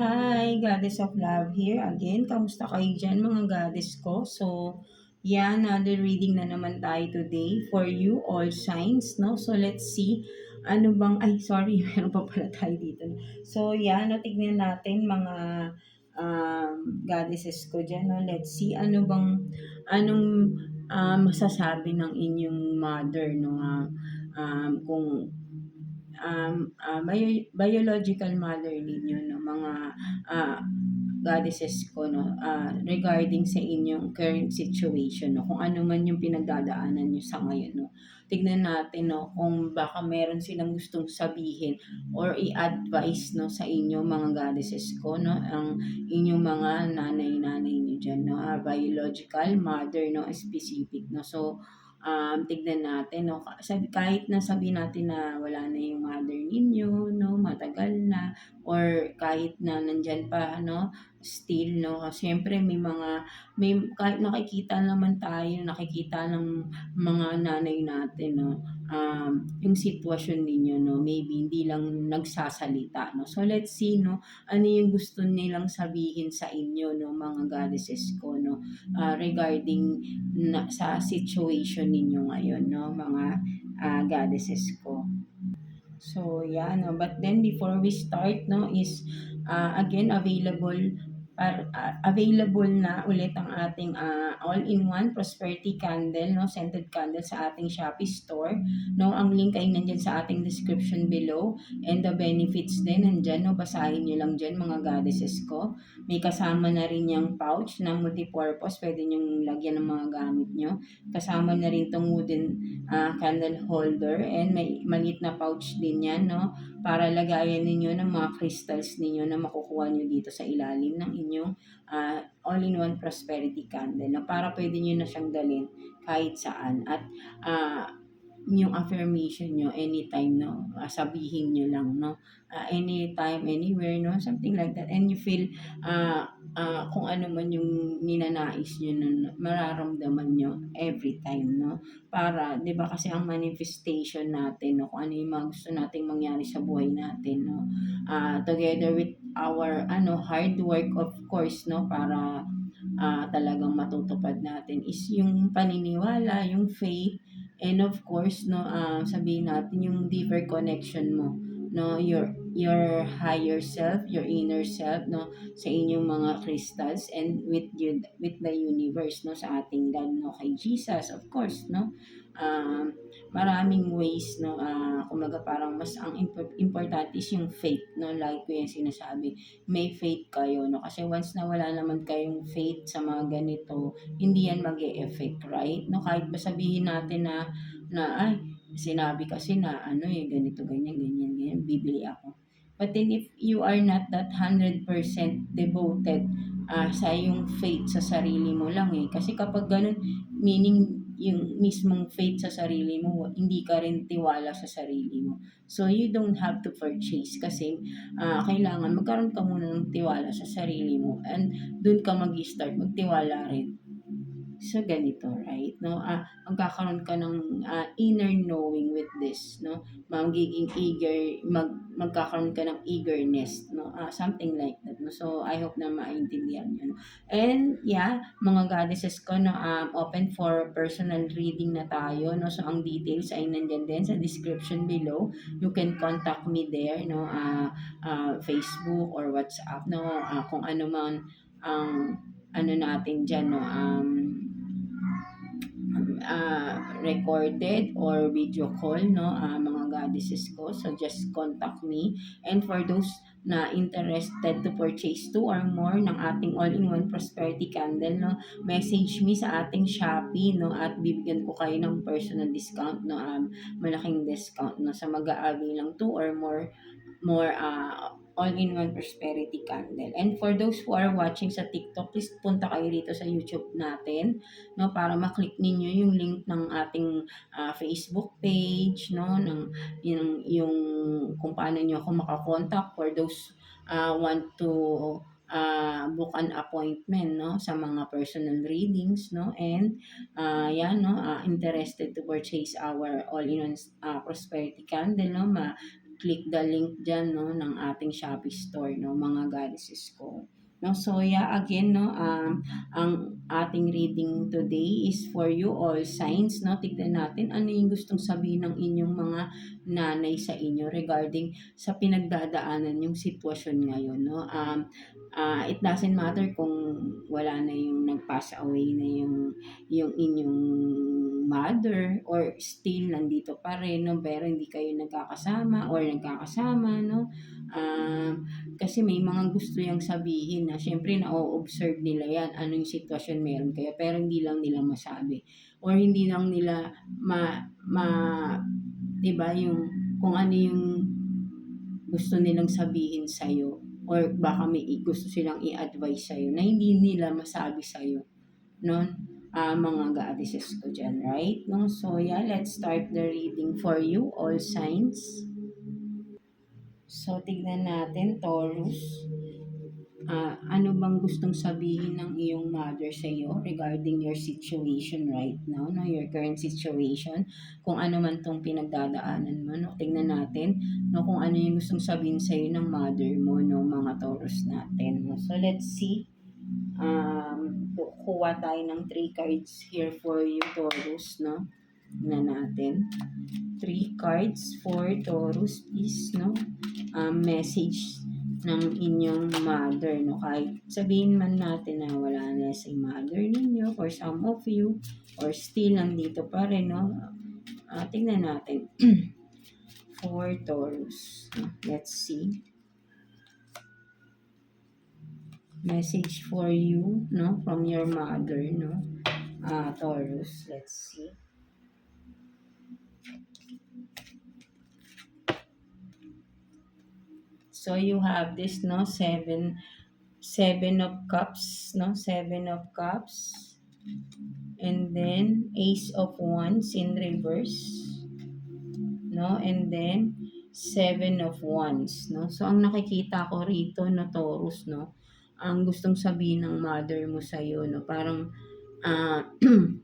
Hi, Goddess of Love here again. Kamusta kayo dyan mga goddess ko? So, another reading na naman tayo today for you, all signs, no? So, let's see. Ano bang, ay, sorry, meron pa pala tayo dito. So, tignan natin mga goddesses ko dyan, no? Let's see, anong masasabi ng inyong mother, no? Kung biological mother ninyo no mga ah, goddesses ko no regarding sa inyong current situation no kung ano man yung pinagdadaanan niyo sa ngayon no tignan natin no kung baka meron silang gustong sabihin or i-advise no sa inyo mga goddesses ko no ang inyong mga nanay niyo diyan no biological mother no specific no so tignan natin 'no, kahit na sabihin natin na wala na yung mother ninyo 'no, matagal na or kahit na nandiyan pa ano, still 'no, siyempre may kahit nakikita naman tayo, nakikita ng mga nanay natin 'no, yung sitwasyon ninyo 'no, maybe hindi lang nagsasalita 'no. So let's see 'no, ano yung gusto nilang sabihin sa inyo 'no, mga goddesses ko 'no, regarding sa situation ninyo ngayon, no, mga goddesses ko. So, no, but then before we start, no, is again available na ulit ang ating all-in-one prosperity candle, no, scented candle sa ating Shopee store. No, ang link ay nandiyan sa ating description below and the benefits din nandiyan, no, basahin niyo lang diyan mga goddesses ko. May kasama na rin yung pouch na multipurpose, pwede niyong lagyan ng mga gamit niyo. Kasama na rin tong wooden candle holder and may maliit na pouch din yan, no? Para lagayan ninyo ng mga crystals ninyo na makukuha nyo dito sa ilalim ng inyong all-in-one prosperity candle na para pwede nyo na siyang dalhin kahit saan at yung affirmation nyo anytime no sabihin nyo lang no anytime anywhere no something like that and you feel kung ano man yung ninanais nyo na mararamdaman nyo every time no para 'di ba kasi ang manifestation natin no kung ano yung mga gusto nating mangyari sa buhay natin no together with our hard work of course no para talagang matutupad natin is yung paniniwala, yung faith, and of course, no, sabihin natin yung deeper connection mo, no, your higher self, your inner self, no, sa inyong mga crystals and with the universe, no, sa ating God, no, kay Jesus, of course, no. Um, Maraming ways, no, kumbaga parang mas ang importante is yung faith, no, like ko yung sinasabi may faith kayo, no? Kasi once na wala naman kayong faith sa mga ganito, hindi yan mag-e-effect, right? No, kahit ba sabihin natin ay, sinabi kasi na ganito, ganyan, ganyan, ganyan, bibili ako. But then if you are not that 100% devoted sa yung faith sa sarili mo lang kasi kapag ganun, meaning yung mismong faith sa sarili mo, hindi ka rin tiwala sa sarili mo. So, you don't have to purchase kasi kailangan magkaroon ka muna ng tiwala sa sarili mo and dun ka mag-start magtiwala rin sa ganito, right? No, magkakaroon ka ng inner knowing with this, no? Magiging magkakaroon ka ng eagerness, no? Something like that, no? So, I hope na maintindihan niyo, no? And, mga goddesses ko, no, open for personal reading na tayo, no? So, ang details ay nandiyan din sa description below. You can contact me there, no? Facebook or WhatsApp, no? Kung ano man ang natin dyan, no? Recorded or video call, no, mga goddesses ko. So, just contact me. And for those na interested to purchase 2 or more ng ating all-in-one prosperity candle, no, message me sa ating Shopee, no, at bibigyan ko kayo ng personal discount, no, malaking discount, no, sa mag-aabing lang 2 or more all-in-one prosperity candle. And for those who are watching sa TikTok, please punta kayo dito sa YouTube natin, no, para maklik ninyo yung link ng ating Facebook page, no, ng yung kung paano niyo ako makakontak for those want to book an appointment, no, sa mga personal readings, no, and interested to purchase our all-in-one prosperity candle, no, click the link dyan, no, ng ating Shopee store, no, mga goddesses ko. No, so yeah, again, no, ang ating reading today is for you all signs, no. Tignan natin ano yung gustong sabihin ng inyong mga nanay sa inyo regarding sa pinagdadaanan yung sitwasyon ngayon, no. It doesn't matter kung wala na yung nag-pass away na yung inyong mother or still nandito pa rin, no, pero hindi kayo nagkakasama or nagkakasama, no. Kasi may mga gusto yang sabihin na syempre na-o-observe nila yan, anong sitwasyon meron kayo, pero hindi lang nila masabi or hindi lang nila ma 'di ba, yung kung ano yung gusto nilang sabihin sa'yo or baka may gusto silang i-advise sa'yo na hindi nila masabi sa'yo, no? Mga goddesses ko dyan, right? No? So, yeah, let's start the reading for you, all signs. So, tignan natin, Taurus. Ano bang gustong sabihin ng iyong mother sa iyo regarding your situation right now, no? Your current situation, kung ano man tong pinagdadaanan mo, no? Tingnan natin, no, kung ano yung gustong sabihin sa iyo ng mother mo, no, mga Taurus natin. No? So, let's see. Kuha tayo ng 3 cards here for you, Taurus, no? Na natin. 3 cards for Taurus, please, no? Message ng inyong mother, no? Kahit sabihin man natin na wala na si mother ninyo or some of you or still nandito pa rin, no? Tingnan natin. For Taurus. Let's see. Message for you, no? From your mother, no? Taurus. Let's see. So you have this, no, seven of cups, no, 7 of cups, and then ace of wands in reverse, no, and then 7 of wands, no. So ang nakikita ko rito, no, Taurus, no, ang gustong sabihin ng mother mo sa iyo, no, parang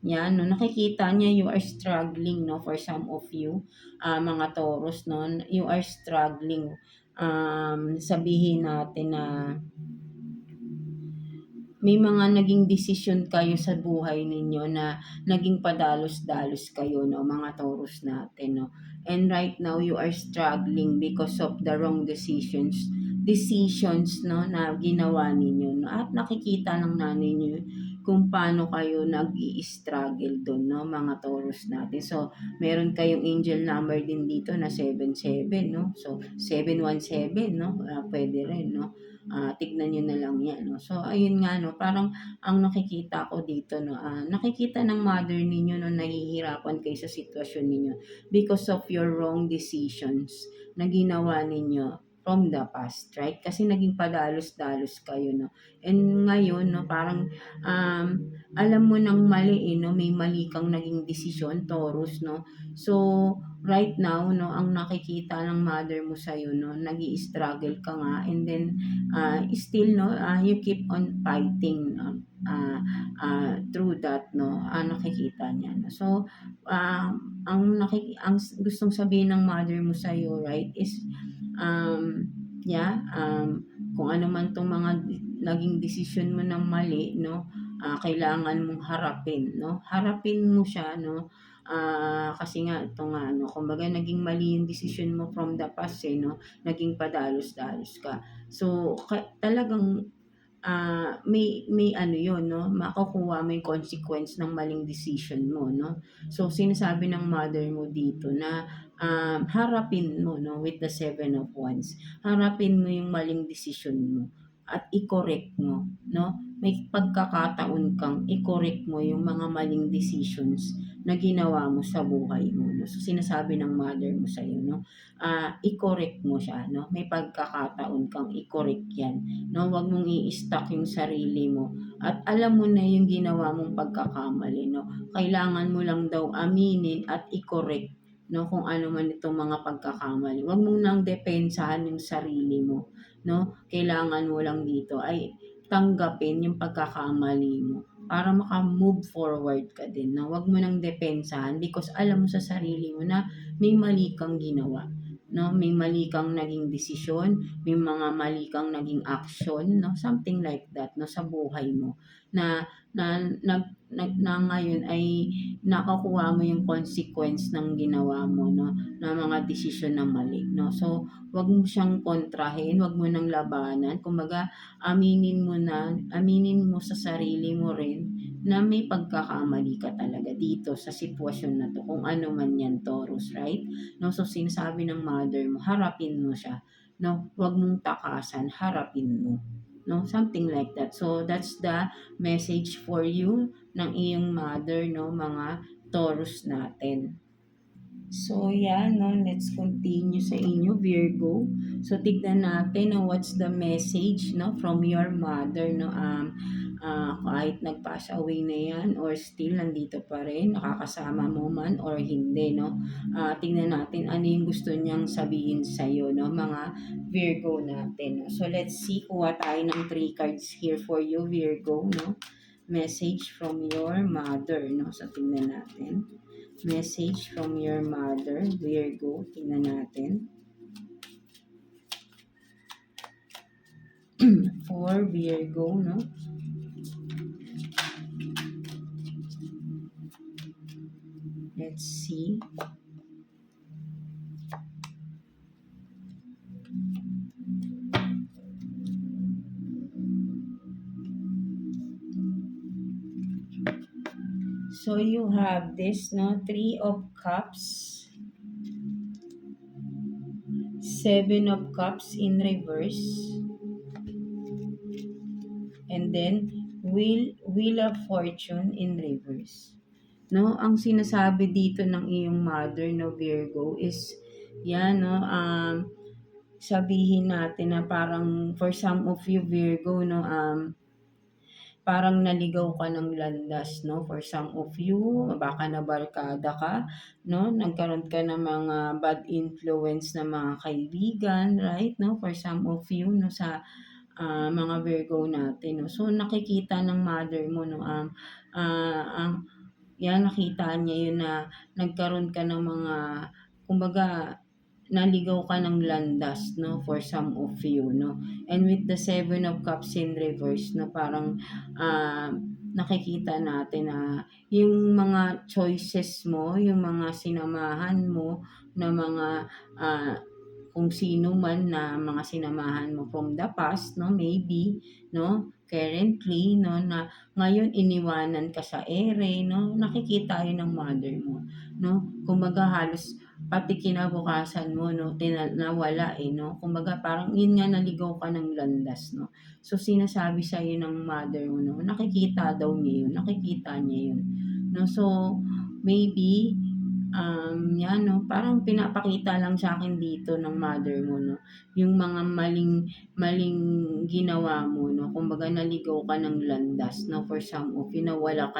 yan, no, nakikita niya you are struggling, no, for some of you, mga Taurus, no, you are struggling. Sabihin natin na may mga naging desisyon kayo sa buhay ninyo na naging padalos-dalos kayo, no, mga Taurus natin, no. And right now you are struggling because of the wrong decisions, no, na ginawa ninyo, no. At nakikita ng nanay niyo kung paano kayo nag-i-struggle doon, no, mga Taurus natin. So, meron kayong angel number din dito na 77, no. So, 717, no. Pwede rin, no. Tignan nyo na lang yan, no. So, ayun nga, no, parang ang nakikita ko dito, no, nakikita ng mother ninyo, no, nahihirapan kayo sa sitwasyon ninyo because of your wrong decisions na ginawa ninyo from the past, right? Kasi naging padalos-dalos kayo, no. And ngayon, no, parang alam mo nang mali, no, may mali kang naging desisyon, Taurus, no. So, right now, no, ang nakikita ng mother mo sa'yo, no, nag-i-struggle ka nga, and then, still, no, you keep on fighting, no, through that, no, nakikita niya, no. So, ang gustong sabihin ng mother mo sa'yo, right, is, yeah, kung ano man tong mga naging desisyon mo ng mali, no, kailangan mong harapin, no, harapin mo siya, no. Kasi nga ito nga, no, kumbaga naging mali yung decision mo from the past, no, naging padalos-dalos ka. So, talagang may ano yun, no, makukuha mo yung consequence ng maling decision mo, no. So, sinasabi ng mother mo dito na harapin mo, no, with the 7 of wands. Harapin mo yung maling decision mo at i-correct mo, no. May pagkakataon kang i-correct mo yung mga maling decisions na ginawa mo sa buhay mo, no. So, sinasabi ng mother mo sa iyo, no, i-correct mo siya, no. May pagkakataon kang i-correct yan, no. Huwag mong i-stuck yung sarili mo at alam mo na yung ginawa mong pagkakamali, no. Kailangan mo lang daw aminin at i-correct, no, kung ano man itong mga pagkakamali. Huwag mong nang depensahan yung sarili mo, no. Kailangan mo lang dito ay tanggapin yung pagkakamali mo para maka-move forward ka din, no. Huwag mo nang depensahan because alam mo sa sarili mo na may mali kang ginawa, no? May mali kang naging desisyon, may mga mali kang naging action, no? Something like that, no, sa buhay mo na na ngayon ay nakukuha mo yung consequence ng ginawa mo, no, na mga desisyon na mali, no. So, wag mo siyang kontrahin, wag mo nang labanan. Kumbaga, aminin mo sa sarili mo rin na may pagkakamali ka talaga dito sa sitwasyon na to, kung ano man yan, Taurus, right? No, so sinasabi ng mother mo, harapin mo siya. No, wag mong takasan, harapin mo. No, something like that. So that's the message for you ng iyong mother, no, mga Taurus natin. So, yan, no, let's continue sa inyo, Virgo. So, tignan natin, no, what's the message, no, from your mother, no, kahit nag-pass away na yan, or still nandito pa rin, nakakasama mo man, or hindi, no, tignan natin ano yung gusto niyang sabihin sa'yo, no, mga Virgo natin, no. So, let's see, kuha tayo ng 3 cards here for you, Virgo, no, message from your mother, no, so tingnan natin. Message from your mother, Virgo. Tingnan natin. For Virgo, no? Let's see. So you have this, no? 3 of Cups. 7 of Cups in reverse. And then, Wheel of Fortune in reverse. No? Ang sinasabi dito ng iyong mother, no, Virgo, is, yan, no? Sabihin natin na parang, for some of you, Virgo, no, parang naligaw ka ng landas, no? For some of you, baka nabarkada ka, no? Nagkaroon ka ng mga bad influence na mga kaibigan, right? No? For some of you, no, sa mga Virgo natin, no? So, nakikita ng mother mo, no, yan, nakita niya yun na nagkaroon ka ng mga, kumbaga, naligaw ka ng landas, no, for some of you, no. And with the 7 of Cups in reverse, na parang nakikita natin na yung mga choices mo, yung mga sinamahan mo na mga kung sino man na mga sinamahan mo from the past, no, maybe, no, currently, no, na ngayon iniwanan ka sa ere, no, nakikita yun ng mother mo, no. Kumbaga halos pati kinabukasan mo, no, nawala, no. Kumbaga parang yun nga, naligaw ka ng landas, no. So sinasabi sa'yo ng mother mo, no, nakikita daw niya yun, nakikita niya yun, no. So maybe, yan, no, parang pinapakita lang sa akin dito ng mother mo, no, yung mga maling ginawa mo, no. Kumbaga naligaw ka ng landas, no, for some of you, nawala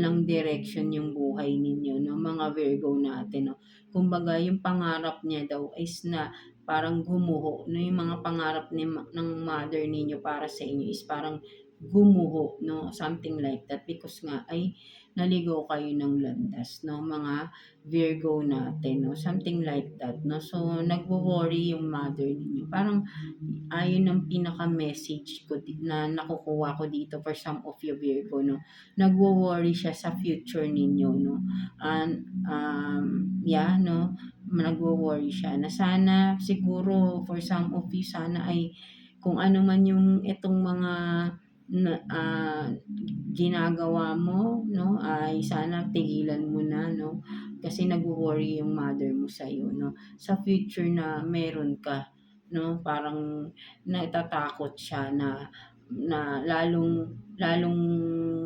ng direction yung buhay ninyo, no, mga Virgo natin, no. Kumbaga yung pangarap niya daw is na parang gumuho, no, yung mga pangarap ng mother ninyo para sa inyo is parang gumuho, no, something like that, because nga ay naligaw kayo ng landas, no, mga Virgo natin, no, something like that, no. So nagwo-worry yung mother ninyo, parang ayun ang pinaka-message ko na nakukuha ko dito for some of you, Virgo, no. Nagwo-worry siya sa future ninyo, no. And yeah, no, nagwo-worry siya na sana siguro for some of you, sana ay kung ano man yung itong mga na, ginagawa mo, no, ay sana tigilan mo na, no, kasi nagwo-worry yung mother mo sa iyo, no, sa future na meron ka, no, parang natatakot siya na lalong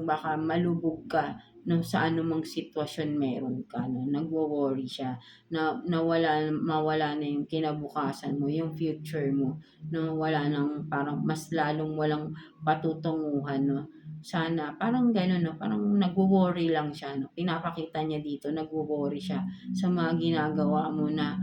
baka malubog ka, no, sa anumang sitwasyon meron ka, no, nagwo-worry siya na mawala na yung kinabukasan mo, yung future mo, no, wala nang, parang mas lalong walang patutunguhan, no. Sana parang gano'n, no, parang nagwo-worry lang siya, no, pinapakita niya dito, nagwo-worry siya sa mga ginagawa mo na,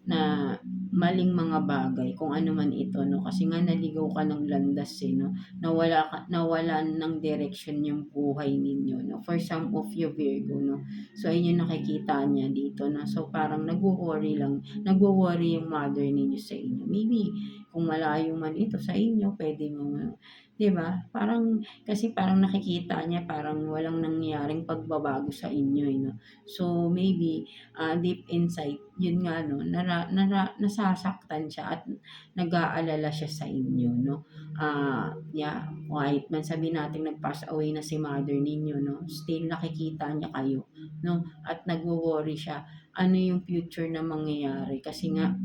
na maling mga bagay kung ano man ito, no, kasi nga naligaw ka ng landas, eh, no, nawalan ng direction yung buhay ninyo, no, for some of you Virgo, no. So ayun yung nakikita niya dito, no, so parang nagwo-worry yung mother ninyo sa inyo, maybe kung malayo man ito sa inyo pwede mo, 'di ba, parang kasi parang nakikita niya parang walang nangyaring pagbabago sa inyo, eh, no. So maybe deep inside, yun nga, no, nasasaktan siya at nag-aalala siya sa inyo, no. Yeah, kahit man sabihin natin nag-pass away na si mother ninyo, no, still nakikita niya kayo, no, at nagwo-worry siya. Ano yung future na mangyayari kasi nga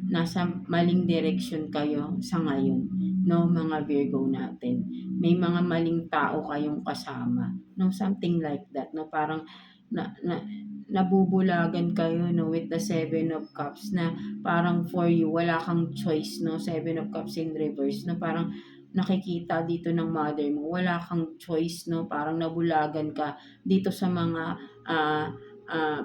nasa maling direksyon kayo sa ngayon, no, mga Virgo natin. May mga maling tao kayong kasama, no, something like that, no, parang na, na nabubulagan kayo, no, with the Seven of Cups na parang for you wala kang choice, no, Seven of Cups in reverse, na parang nakikita dito ng mother mo wala kang choice, no, parang nabulagan ka dito sa mga ah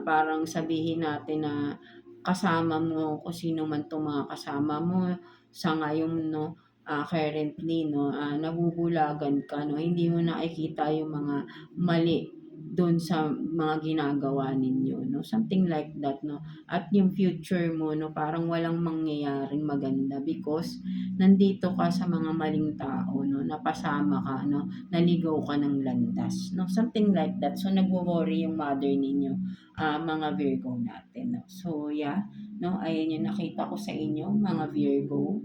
parang sabihin natin na kasama mo, kung sino man 'tong mga kasama mo sa ngayon, 'no, currently, 'no, nabubulagan ka, 'no, hindi mo nakikita yung mga mali do'n sa mga ginagawa ninyo, 'no, something like that, 'no. At yung future mo, 'no, parang walang mangyayaring maganda because nandito ka sa mga maling tao, 'no, napasama ka, 'no, naligaw ka ng landas, 'no, something like that. So nagwo-worry yung mother ninyo, mga Virgo natin, 'no. So yeah, 'no, ayan yung nakita ko sa inyo mga Virgo.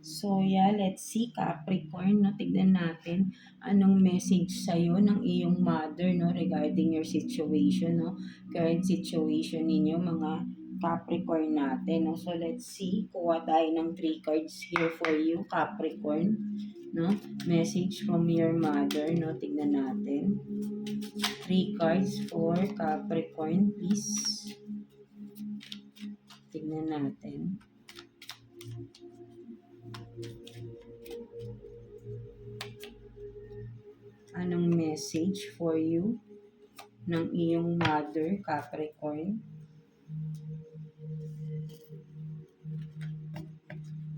So yeah, let's see Capricorn, 'no, tignan natin anong message sa'yo ng iyong mother, 'no, regarding your situation, 'no, current situation ninyo mga Capricorn natin, 'no. So let's see, kuha tayo ng 3 cards here for you Capricorn, 'no, message from your mother, 'no, tignan natin. 3 cards for Capricorn, please. Tignan natin. Anong message for you ng iyong mother, Capricorn?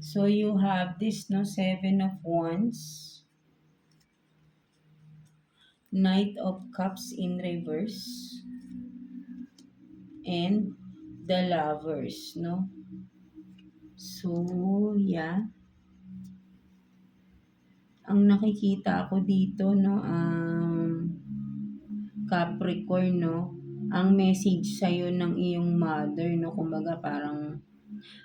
So you have this, no, Seven of Wands, Knight of Cups in reverse, and the Lovers, no. So yeah, ang nakikita ko dito, no, Capricorn, no, ang message sa'yo ng iyong mother, no, kumbaga parang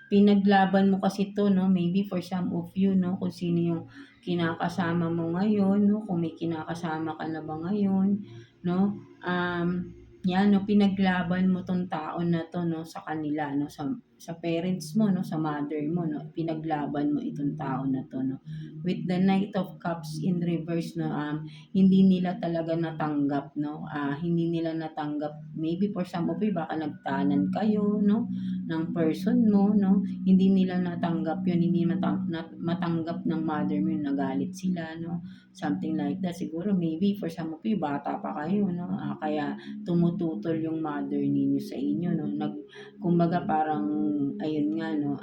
pinaglaban mo kasi 'to, no, maybe for some of you, 'no, kung sino yung kinakasama mo ngayon, 'no, kung may kinakasama ka na ba ngayon, 'no, 'yan, 'no, pinaglaban mo 'tong tao na 'to, 'no, sa kanila, 'no, sa parents mo, 'no, sa mother mo, 'no, pinaglaban mo itong tao na 'to, 'no. With the Knight of Cups in reverse, 'no, hindi nila talaga natanggap, 'no, hindi nila natanggap, maybe for some of you baka nagtanan kayo, 'no, ng person mo, no, hindi nila natanggap yun, hindi matanggap ng mother mo yun, nagalit sila, no, something like that. Siguro maybe for some of you bata pa kayo, no, kaya tumututol yung mother ninyo sa inyo, no, kumbaga parang ayun nga, no,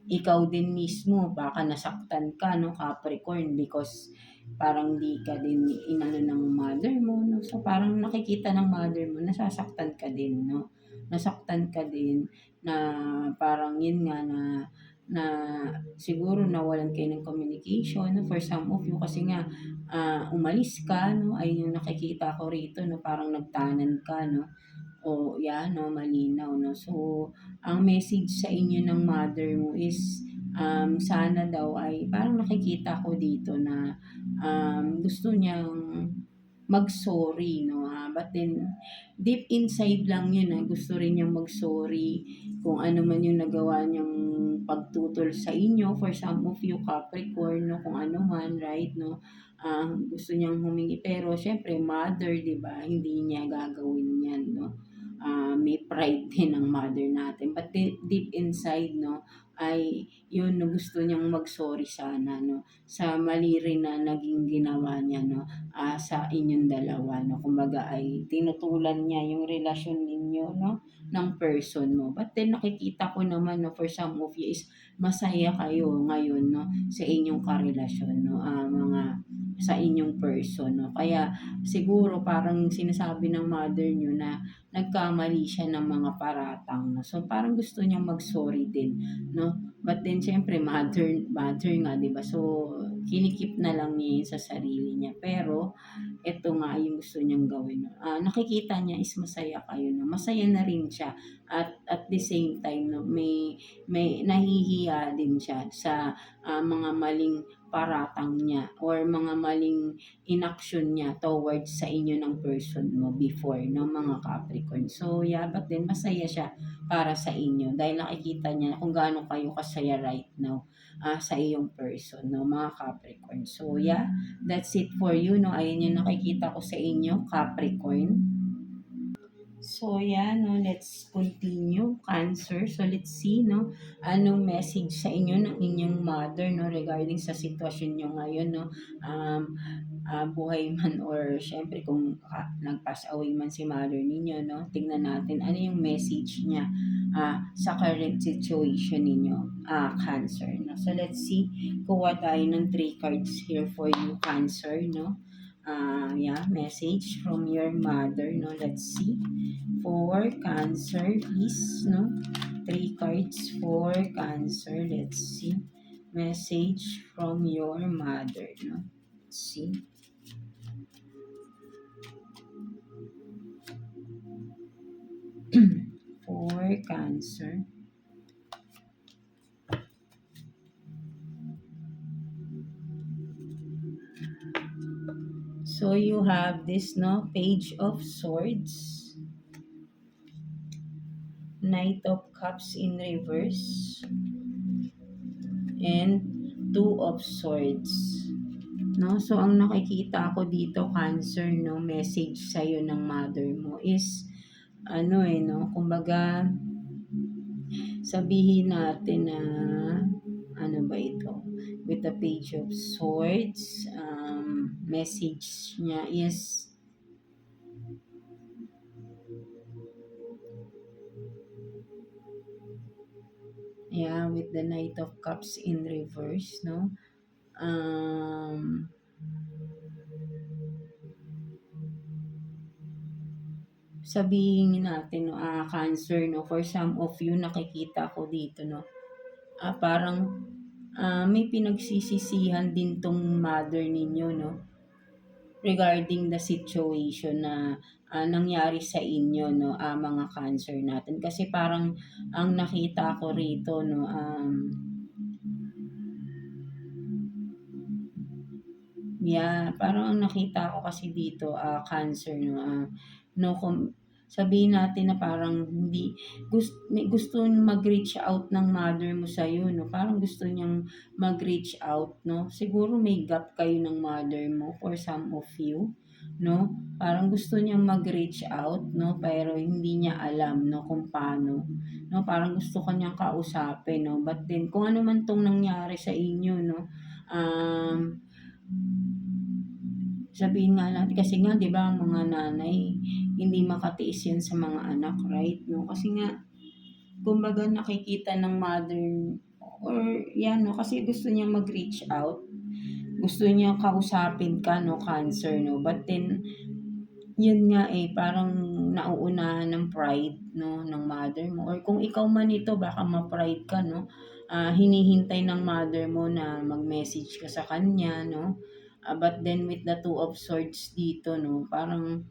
ikaw din mismo baka nasaktan ka, no, Capricorn, because parang di ka din inano ng mother mo, no, so parang nakikita ng mother mo nasasaktan ka din, no, nasaktan ka din na parang yun nga na siguro nawalan kayo ng communication, no, for some of you kasi nga umalis ka, no, ayun yung nakikita ko rito, no, parang nagtanan ka, no, o yan, no, malinaw, no. So ang message sa inyo ng mother mo is sana daw ay parang nakikita ko dito na gusto niyang mag-sorry, 'no, but then deep inside lang 'yun, gusto rin niyang mag-sorry kung ano man 'yung nagawa niyang pagtutol sa inyo, for some of you Capricorn, 'no, kung ano man, right, 'no, gusto niyang humingi pero siyempre mother, 'di ba, hindi niya gagawin 'yan, 'no. May pride din ang mother natin but deep inside, 'no, ay yun 'no, gusto niyang mag-sorry sana 'no, sa mali rin na naging ginawa niya 'no, sa inyong dalawa 'no. Kumbaga ay tinutulan niya yung relasyon ninyo 'no, ng person mo. But then nakikita ko naman 'no, for some of you is masaya kayo ngayon 'no, sa inyong karelasyon 'no, mga sa inyong person 'no. Kaya siguro parang sinasabi ng mother niyo na nagkamali siya ng mga paratang 'no. So, parang gusto niyang mag-sorry din 'no. But then siyempre mother mother nga 'di ba, so kinikip na lang niya 'yun sa sarili niya. Pero eto nga yung gusto niyang gawin 'no, nakikita niya is masaya kayo 'no, masaya na rin siya at the same time 'no, may nahihiya din siya sa, mga maling paratang niya or mga maling inaksyon niya towards sa inyo ng person mo before 'no, mga Capricorn. So yeah, but then masaya siya para sa inyo dahil nakikita niya kung gaano kayo kasaya right now, sa iyong person 'no, mga Capricorn. So yeah, that's it for you 'no, ayun yung nakikita ko sa inyo, Capricorn. So yeah 'no, let's continue, Cancer. So let's see 'no, anong message sa inyo ng inyong mother 'no, regarding sa sitwasyon niyo ngayon 'no. Buhay man or siyempre kung, nag-pass away man si mother ninyo 'no, tingnan natin ano yung message niya, sa current situation ninyo, Cancer 'no. So let's see, kuha tayo ng 3 cards here for you, Cancer 'no. Yeah, message from your mother 'no, let's see. For Cancer, please, no? 3 cards for Cancer. Let's see. Message from your mother, no? Let's see. For Cancer. So you have this, no? Page of Swords. Knight of Cups in reverse. And Two of Swords. No? So, ang nakikita ko dito, Cancer, no? Message sa'yo ng mother mo is, no? Kumbaga, sabihin natin na, ano ba ito? With the Page of Swords, message niya is, yeah, with the Knight of Cups in reverse, no? Sabihin natin, no, Cancer, no, for some of you, nakikita ko dito, no, parang may pinagsisisihan din tong mother ninyo, no, regarding the situation na nangyari sa inyo, no, mga Cancer natin. Kasi parang ang nakita ko rito, no, yeah, parang ang nakita ko kasi dito, Cancer, no, no, sabihin natin na parang hindi, gusto mag-reach out ng mother mo sa'yo, no, parang gusto niyang mag-reach out, no, siguro may gap kayo ng mother mo for some of you, no, parang gusto niyang mag-reach out, no, pero hindi niya alam, no, kung paano, no, parang gusto kanyang kausapin, no, but then kung ano man tong nangyari sa inyo, no, sabihin nga natin kasi nga 'di ba ang mga nanay hindi makatiis 'yan sa mga anak, right, 'no? Kasi nga kumbaga nakikita ng mother or 'yan 'no, kasi gusto niya mag-reach out, gusto niya kausapin ka 'no, Cancer 'no, but then yun nga, parang nauunahan ng pride 'no, ng mother mo or kung ikaw man ito baka ma-pride ka 'no, hinihintay ng mother mo na mag-message ka sa kanya 'no, but then with the Two of Swords dito 'no, parang,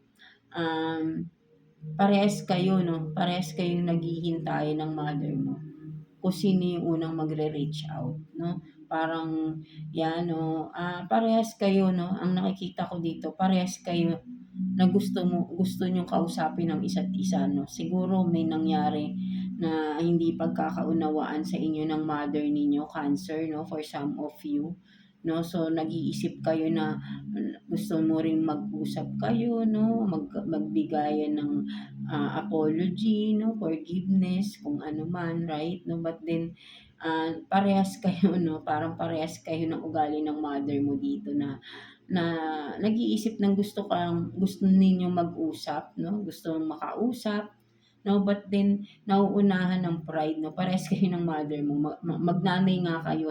um, parehas kayo 'no, parehas kayong naghihintay ng mother mo kung sino yung unang magre-reach out 'no. Parang 'yan 'no, parehas kayo 'no, ang nakikita ko dito parehas kayo na gusto niyong kausapin ang isa't isa 'no. Siguro may nangyari na hindi pagkakaunawaan sa inyo ng mother ninyo, Cancer 'no, for some of you 'no. So nag-iisip kayo na gusto mo ring mag-usap kayo 'no, magbigayan ng, apology 'no, forgiveness kung ano man, right 'no. But then, parehas kayo 'no, parang parehas kayo ng ugali ng mother mo dito na na nag-iisip ng gusto ninyong mag-usap 'no, gusto mong makausap 'no, but then nauunahan ng pride 'no, parehas kayo ng mother mo magnanay nga kayo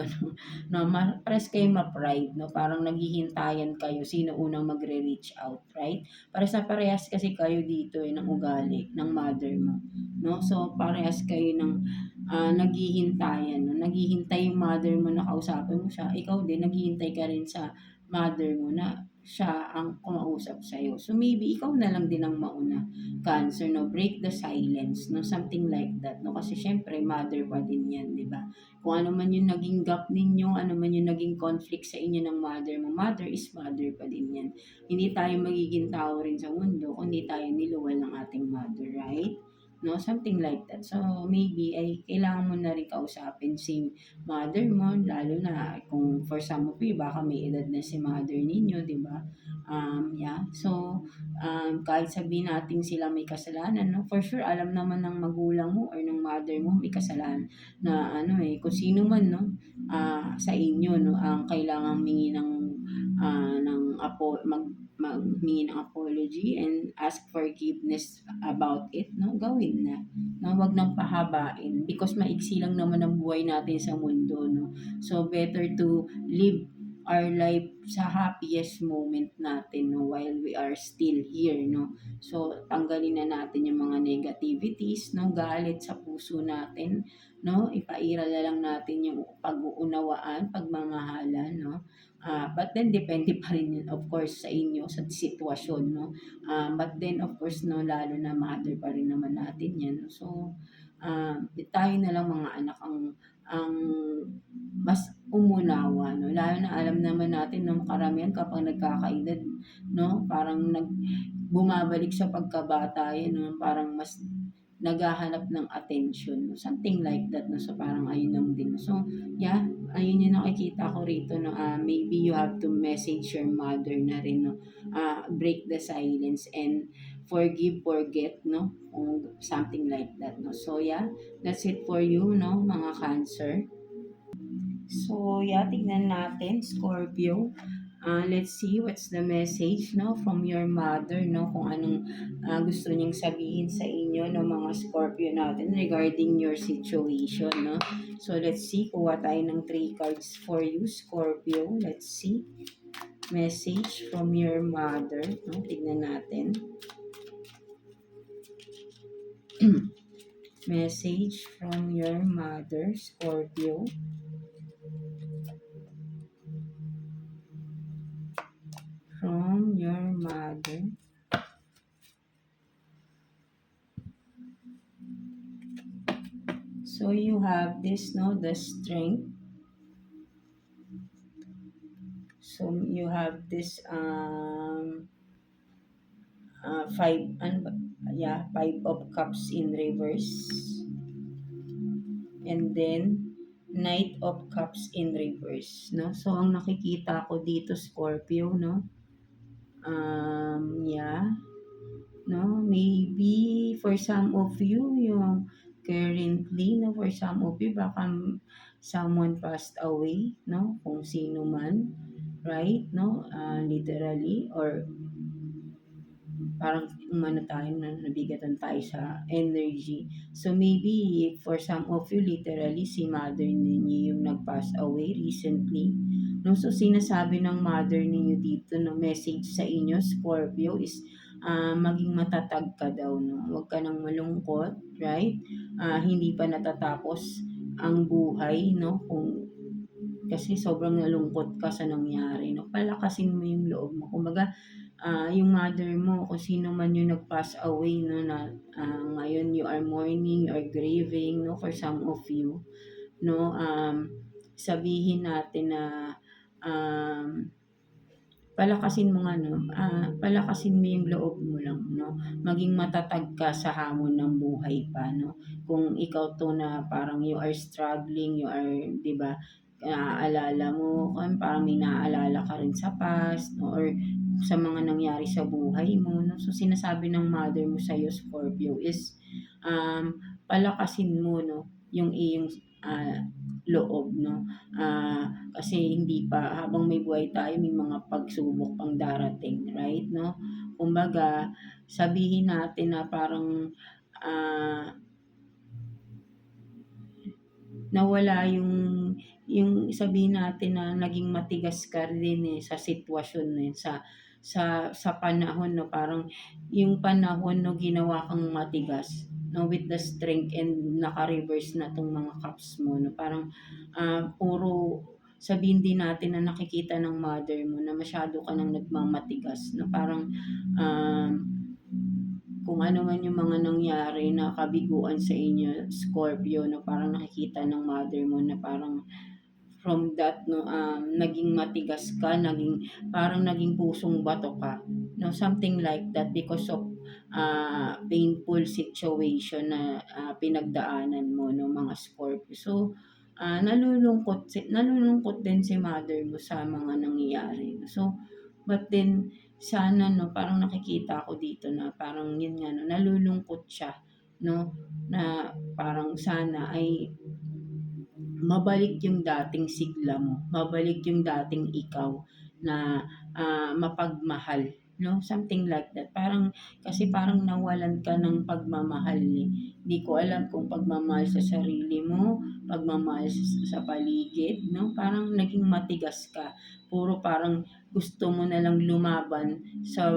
'no, parehas kayong ma-pride 'no, parang naghihintayan kayo sino unang magre-reach out, right? Parehas na parehas kasi kayo dito, ng ugali ng mother mo 'no, so parehas kayo ng, naghihintayan 'no, naghihintay yung mother mo na kausapin mo siya, ikaw din naghihintay ka rin sa mother mo na siya ang kumausap sa'yo. So maybe ikaw na lang din ang mauna. Cancer 'no, break the silence 'no, something like that 'no, kasi siyempre mother pa din 'yan, 'di ba? Kung ano man yung naging gap ninyo, ano man yung naging conflict sa inyo ng mother mo, mother is mother pa din 'yan. Hindi tayo magiging tao rin sa mundo kung hindi tayo niluwal ng ating mother, right? No, something like that. So, maybe ay kailangan mo na rin kausapin si mother mo, lalo na kung for some of you, baka may edad na si mother ninyo, di ba? Yeah. So, kahit sabihin natin sila may kasalanan, no? For sure, alam naman ng magulang mo or ng mother mo may kasalanan na ano kung sino man, no? Sa inyo, no? Ang kailangang mingi maghingi ng apology and ask forgiveness about it, no? Gawin na. No, wag nang pahabain because maiksi lang naman ang buhay natin sa mundo, no? So better to live our life sa happiest moment natin, no, while we are still here, no. So tanggalin na natin yung mga negativities, no, galit sa puso natin, no. Ipairal na lang natin yung pag-uunawaan, pagmamahalan, no. But then depende pa rin yun of course sa inyo, sa sitwasyon, no. But then of course, no, lalo na mother pa rin naman natin yan. So, tayo na lang mga anak ang mas umunawa, no. Lalo na alam naman natin ng karamihan kapag nagkakaedad, no, parang bumabalik sa pagkabata yan, no, parang mas naghahanap ng attention, no? Something like that, no. So parang ayun lang din. So, yeah, ayun yung nakikita ko rito, no. Maybe you have to message your mother na rin, no. Break the silence and forgive, forget, no. Kung something like that, no. So yeah, that's it for you, no, mga Cancer. So yeah, tignan natin, Scorpio. Let's see what's the message, no, from your mother, no, kung anong gusto niyang sabihin sa inyo, no, mga Scorpio natin regarding your situation, no. So let's see, kuha tayo ng 3 cards for you, Scorpio. Let's see. Message from your mother, no, tignan natin. Message from your mother, Scorpio. From your mother. So you have this, no, the strength. So you have this 5 of cups in reverse. And then Knight of Cups in reverse, no? So ang nakikita ko dito, Scorpio, no? Yeah. No, maybe for some of you, yung currently, no, for some of you, baka someone passed away, no, kung sino man, right, no, literally, or parang tayo na nabigatan tayo sa energy. So maybe for some of you, literally, si mother ninyo yung nag-pass away recently. No, so sinasabi ng mother ninyo dito, no, message sa inyo, Scorpio, is maging matatag ka daw, no? Huwag ka nang malungkot, right? Hindi pa natatapos ang buhay, no? Kasi sobrang nalungkot ka sa nangyari, no? Palakasin mo yung loob mo. Kumbaga, yung mother mo, kung sino man yung nag-pass away, no, na ngayon you are mourning, you are grieving, no, for some of you, no, sabihin natin na palakasin mo nga, no, palakasin mo yung loob mo lang, no, maging matatag ka sa hamon ng buhay pa, no, kung ikaw to na parang you are struggling, you are, di ba, naaalala mo, parang may naaalala ka rin sa past, no, or sa mga nangyari sa buhay mo, no, so sinasabi ng mother mo sa'yo, Scorpio, is palakasin mo, no, yung iyong loob, no? Kasi hindi pa, habang may buhay tayo, may mga pagsubok pang darating, right, no? Kumbaga, sabihin natin na parang ah, nawala yung sabihin natin na naging matigas ka din eh sa sitwasyon na yun, sa panahon, no, parang yung panahon, no, ginawa kang matigas, no, with the strength, and naka-reverse na tong mga cups mo, no, parang puro sabihin din natin na nakikita ng mother mo na masyado ka nang nagmamatigas, no, parang um, kung ano man yung mga nangyari na kabiguan sa inyo, Scorpio, no, parang nakikita ng mother mo na parang from that, no, naging matigas ka, parang naging pusong bato ka, no, something like that, because of painful situation na pinagdaanan mo, no, mga Scorpio. So nalulungkot din si mother mo sa mga nangyayari. So but then sana, no, parang nakikita ko dito na parang yun nga, no, nalulungkot siya, no, na parang sana ay mabalik yung dating sigla mo, mabalik yung dating ikaw na mapagmahal, no? Something like that. Parang, kasi parang nawalan ka ng pagmamahal eh. Hindi ko alam kung pagmamahal sa sarili mo, pagmamahal sa paligid, no? Parang naging matigas ka. Puro parang gusto mo na lang lumaban sa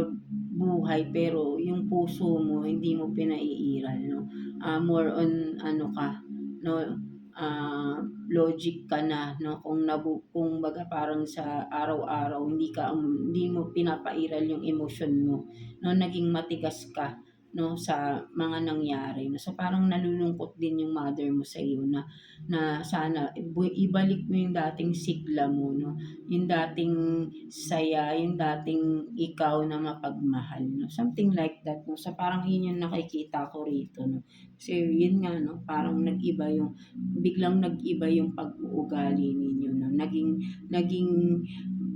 buhay, pero yung puso mo hindi mo pinaiiral, no? More on ano ka, no, ah, logic ka na, no, kung baga parang sa araw-araw hindi mo pinapairal yung emosyon mo, no, naging matigas ka, no, sa mga nangyari, no. So parang nalulungkot din yung mother mo sa iyo na sana ibalik mo yung dating sigla mo, no, yung dating saya, yung dating ikaw na mapagmahal, no, something like that, no. So parang yun yung nakikita ko rito, no, kasi yun nga, no, parang biglang nag-iba yung pag-uugali ninyo, no? Naging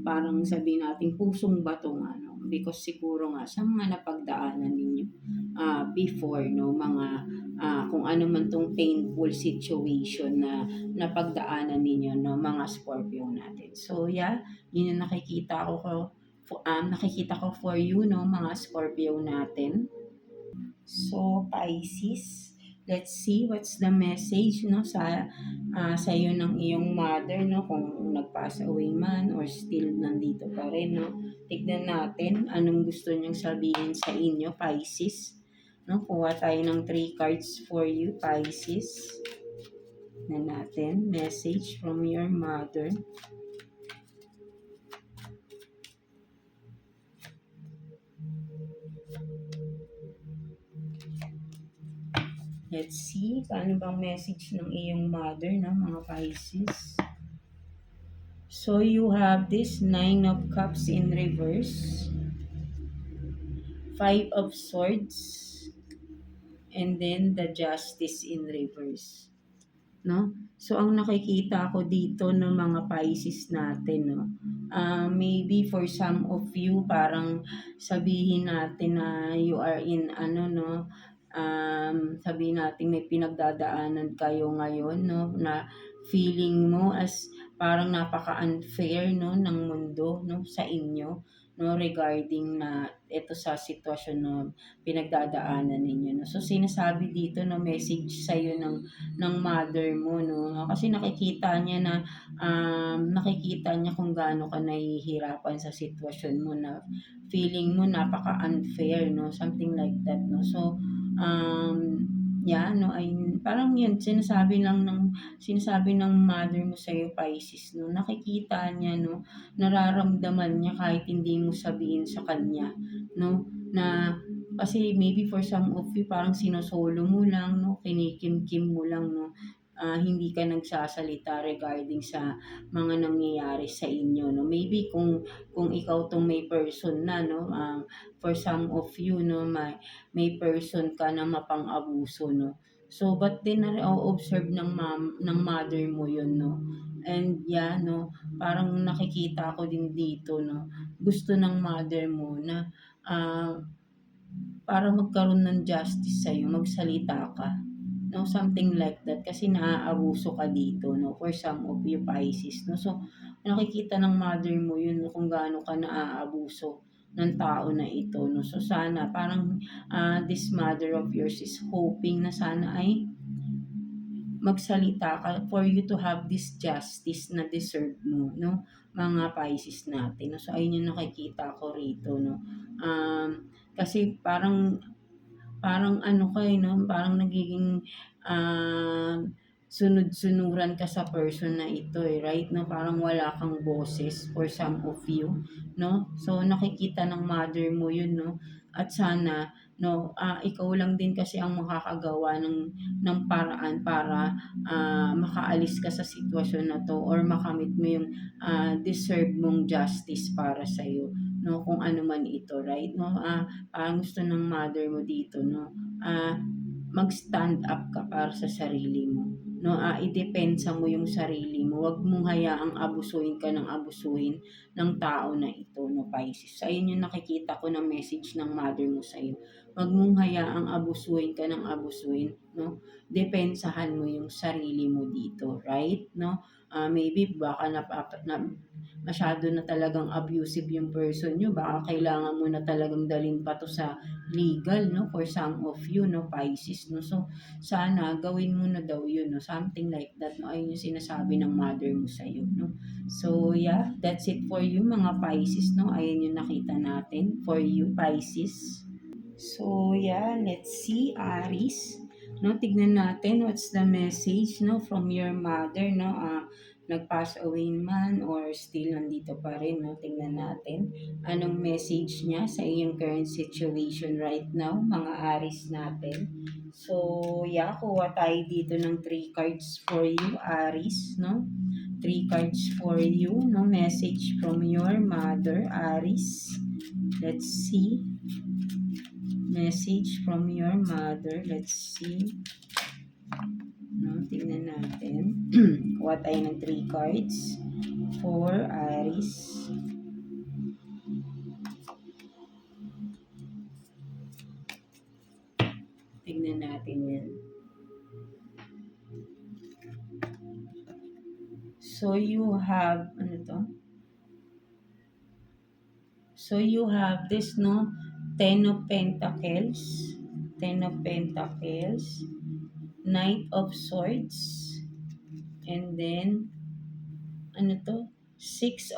parang sabihin natin pusong bato nga, no? Because siguro nga sa mga napagdaanan ninyo before, no, mga kung ano man tong painful situation na napagdaanan ninyo, no, mga Scorpio natin. So yeah, yun yung nakikita ko for you, no, mga Scorpio natin. So, Pisces, let's see what's the message, no, sa iyo ng iyong mother, no, kung nag-pass away man or still nandito pa rin, no. Tignan natin anong gusto niyang sabihin sa inyo, Pisces. No, kuha tayo ng 3 cards for you, Pisces. Na natin, message from your mother. Let's see, paano bang message ng iyong mother, no, mga Pisces. So you have this 9 of Cups in reverse, 5 of Swords, and then the Justice in reverse, no? So ang nakikita ko dito ng mga Pisces natin, no, maybe for some of you parang sabihin natin na you are in ano, no, sabihin natin may pinagdadaanan kayo ngayon, no, na feeling mo as parang napaka-unfair, no, ng mundo, no, sa inyo, no, regarding na ito sa sitwasyon na pinagdadaanan ninyo, no. So sinasabi dito na message sa iyo ng mother mo, no, kasi nakikita niya kung gaano ka nahihirapan sa sitwasyon mo, na feeling mo napaka-unfair, no, something like that, no. So yeah, no, ay parang yun sinasabi ng mother mo sa iyo, Pisces, no, nakikita niya, no, nararamdaman niya kahit hindi mo sabihin sa kanya, no, na kasi maybe for some of you parang sinosolo mo lang, no, kinikimkim mo lang, no, hindi ka nagsasalita regarding sa mga nangyayari sa inyo, no. Maybe kung ikaw tong may person na, no, for some of you, no, may person ka na mapang-abuso, no. So but then na-observe ng mother mo yun, no. And yeah, no, parang nakikita ko din dito, no, gusto ng mother mo na para magkaroon ng justice sa'yo, magsalita ka, no, something like that, kasi naaabuso ka dito, no, for some of you Pisces, no. So nakikita ng mother mo yun, no, kung gaano ka naaabuso ng tao na ito, no. So sana parang this mother of yours is hoping na sana ay magsalita ka for you to have this justice na deserve mo, no, mga Pisces natin, no. So ayun yung nakikita ko rito, no. Kasi parang parang ano ka, eh, 'no, parang nagiging, sunod-sunuran ka sa person na ito, eh, right, 'no? Parang wala kang boses for some of you, 'no? So, nakikita ng mother mo 'yun, 'no? At sana, 'no, ikaw lang din kasi ang makakagawa ng paraan para, makaalis ka sa sitwasyon na 'to or makamit mo yung, deserve mong justice para sa'yo, 'no, kung ano man ito, right, 'no? Ang gusto ng mother mo dito, 'no, mag-stand up ka para sa sarili mo, 'no, idepensa mo yung sarili mo, 'wag mong hayaang abusuhin ka ng abusuhin ng tao na ito, 'no, Pisces. So ayun yung nakikita ko na message ng mother mo sa'yo, 'wag mong hayaang abusuhin ka ng abusuhin, 'no, depensahan mo yung sarili mo dito, right, 'no? Maybe baka masyado na talagang abusive yung person niyo, baka kailangan mo na talagang dalhin pa 'to sa legal, 'no, for some of you, 'no, Pisces, 'no. So sana gawin mo na daw 'yun, 'no, something like that, 'no, ayun yung sinasabi ng mother mo sa'yo, 'no. So yeah, that's it for you mga Pisces, 'no, ayun yung nakita natin for you Pisces. So yeah, let's see Aries, 'no, tignan natin what's the message, 'no, from your mother, 'no, nag-pass away man or still nandito pa rin, 'no, tignan natin anong message niya sa iyong current situation right now, mga Aries natin. So yeah, kuha tayo dito ng 3 cards for you Aries, 'no, 3 cards for you, no, message from your mother Aries. Let's see. Message from your mother. Let's see. No, tingnan natin. Kuha tayo ng 3 cards for Aries. Tingnan natin yan. So you have, ano to? So you have this, no, 10 of Pentacles, 10 of Pentacles, Knight of Swords, and then, ano to? 5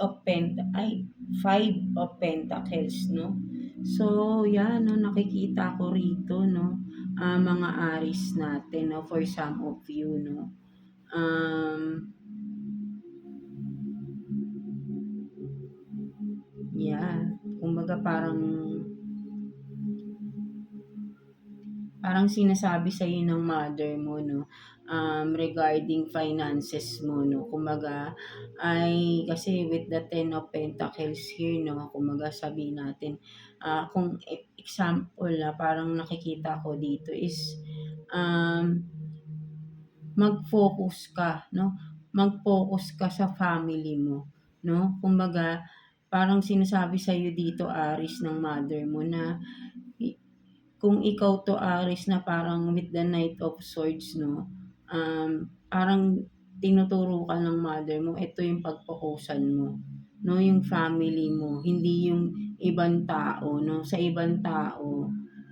of Pentacles, no? So, yan, no, nakikita ko rito, no, mga Aries natin, no, for some of you, no. Yeah, kumbaga parang sinasabi sa iyo ng mother mo, no, regarding finances mo, no. Kumbaga ay kasi with the 10 of Pentacles here, no, kumbaga sabihin natin, kung example na parang nakikita ko dito is, mag-focus ka, no, mag-focus ka sa family mo, no. Kumbaga parang sinasabi sa iyo dito Aries ng mother mo na kung ikaw 'to Aries na parang with the Knight of Swords, 'no, parang tinuturo ka ng mother mo, ito yung pagpokusan mo, 'no, yung family mo, hindi yung ibang tao, 'no. Sa ibang tao,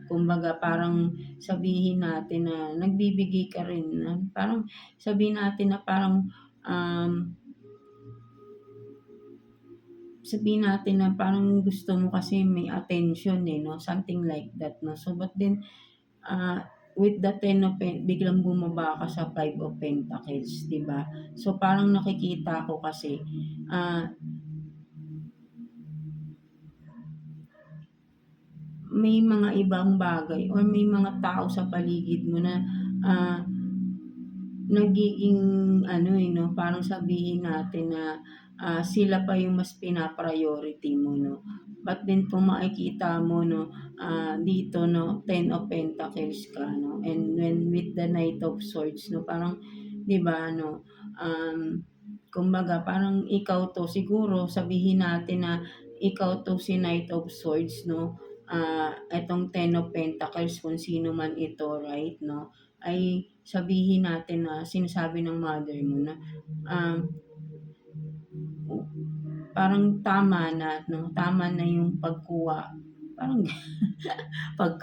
kumbaga parang sabihin natin na nagbibigay ka rin na parang sabihin natin na parang, sabihin natin na parang gusto mo kasi may attention, eh, 'no, something like that, 'no. So but then, with the 10 of biglang bumaba ka sa 5 of Pentacles, 'di ba? So parang nakikita ko kasi, may mga ibang bagay or may mga tao sa paligid mo na, ah, nagiging ano, eh, 'no, parang sabihin natin na, sila pa yung mas pina-priority mo, 'no. But then kung makikita mo, 'no, dito, 'no, 10 of Pentacles ka, 'no, and when with the Knight of Swords, 'no, parang 'di ba, ano, kumbaga parang ikaw 'to siguro sabihin natin na ikaw 'to si Knight of Swords, 'no, etong 10 of Pentacles kung sino man ito, right, 'no, ay sabihin natin na sinasabi ng mother mo na, um, parang tama na yung pagkuha. Parang pag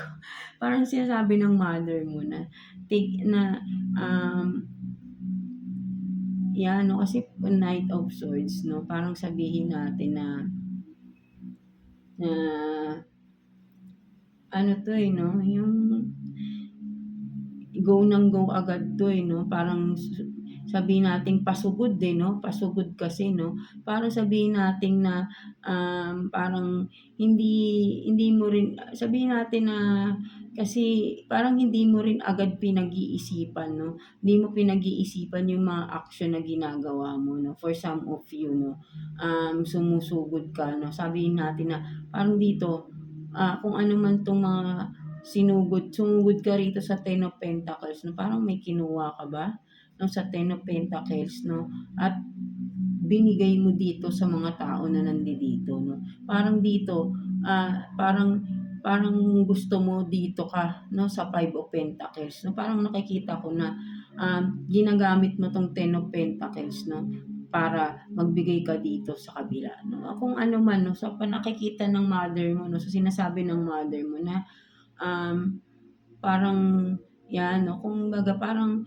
parang sinasabi ng mother mo na um, 'yan 'no, kasi Knight of Swords 'no, parang sabihin natin na ano 'to, eh, 'no, yung go ng go agad 'to, eh, 'no, parang sabihin nating pasugod, eh, 'no, pasugod kasi 'no. Parang sabihin natin na, parang hindi hindi mo rin sabihin natin na kasi parang hindi mo rin agad pinag-iisipan 'no, hindi mo pinag-iisipan yung mga action na ginagawa mo 'no, for some of you 'no, sumusugod ka 'no. Sabihin natin na parang dito, kung ano man 'tong mga sumugod ka rito sa Ten of Pentacles 'no, parang may kinuha ka ba 'no, sa Ten of Pentacles 'no, at binigay mo dito sa mga tao na nandidito 'no. Parang dito, parang parang gusto mo dito ka 'no, sa Five of Pentacles 'no, parang nakikita ko na, ginagamit mo 'tong Ten of Pentacles 'no, para magbigay ka dito sa kabila 'no. Kung ano man 'no, sa nakikita ng mother mo 'no, sa sinasabi ng mother mo na, parang 'yan 'no, kumbaga parang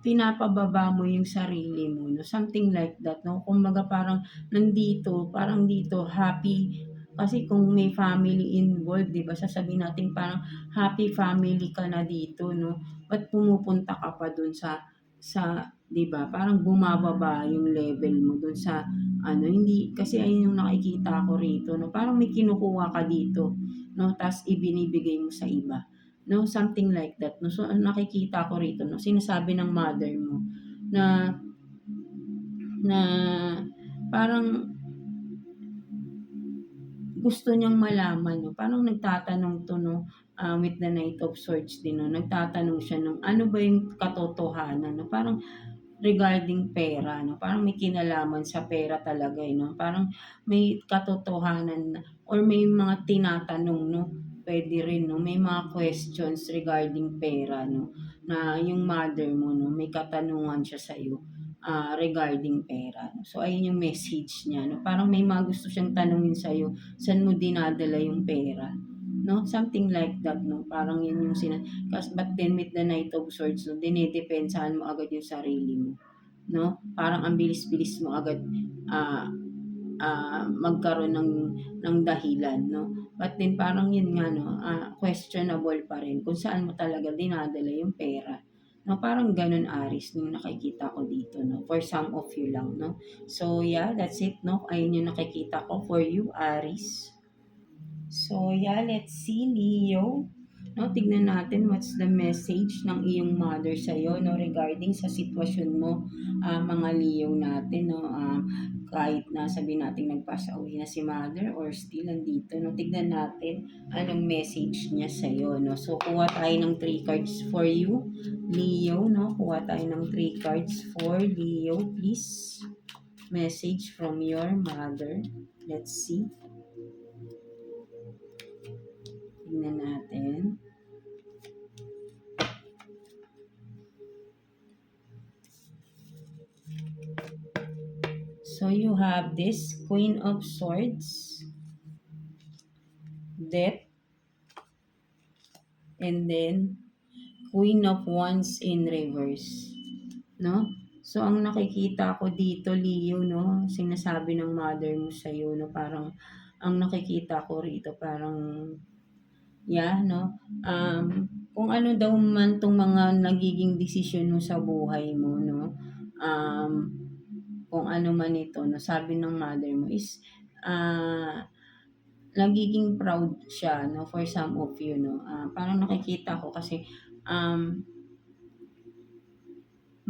pinapababa mo yung sarili mo 'no, something like that 'no. Kumbaga parang dito happy kasi kung may family involved 'di ba, sasabihin natin parang happy family ka na dito 'no, ba't pumupunta ka pa dun sa 'di ba, parang bumababa yung level mo dun sa ano, hindi kasi ayun yung nakikita ko rito 'no, parang may kinukuha ka dito 'no, ta's ibinibigay mo sa iba. 'No, something like that 'no. So, ang nakikita ko rito 'no, sinasabi ng mother mo na na parang gusto niyang malaman 'no, parang nagtatanong 'to 'no, with the Knight of Swords din 'no, nagtatanong siya ng ano ba yung katotohanan 'no, parang regarding pera 'no, parang may kinalaman sa pera talaga, eh, 'no, parang may katotohanan na or may mga tinatanong 'no, puwede rin 'no, may mga questions regarding pera 'no, na yung mother mo 'no, may katanungan siya sa'yo, regarding pera. So ayun yung message niya 'no, parang may mga gusto siyang tanungin sa'yo, saan mo dinadala yung pera 'no, something like that 'no, parang yun yung but then with the Knight of Swords 'no, dinedepensahan mo agad yung sarili mo 'no, parang ang bilis-bilis mo agad, ah, magkaroon ng dahilan 'no. But then parang yun nga 'no, questionable pa rin kung saan mo talaga dinadala yung pera 'no, parang gano'n Aries yung nakikita ko dito 'no, for some of you lang 'no. So yeah, that's it 'no, ayun yung nakikita ko for you Aries. So yeah, let's see Leo. No, tignan natin what's the message ng iyong mother sa iyo no regarding sa sitwasyon mo, mga Leo natin no, kahit na sabihin natin nag-pass away na si mother or still andito no, tignan natin anong message niya sa iyo no. So kuha tayo ng 3 cards for you Leo no, kuha tayo ng 3 cards for Leo please. Message from your mother. Let's see. Tingnan natin. So you have this Queen of Swords, Death, and then Queen of Wands in reverse. No? So ang nakikita ko dito, Leo, no, sinasabi ng mother mo sa iyo, no, parang ang nakikita ko rito parang no. Kung ano daw man tong mga nagiging desisyon mo sa buhay mo, no. Kung ano man ito, no, sabi ng mother mo is nagiging proud siya, no, for some of you, no. Parang nakikita ko kasi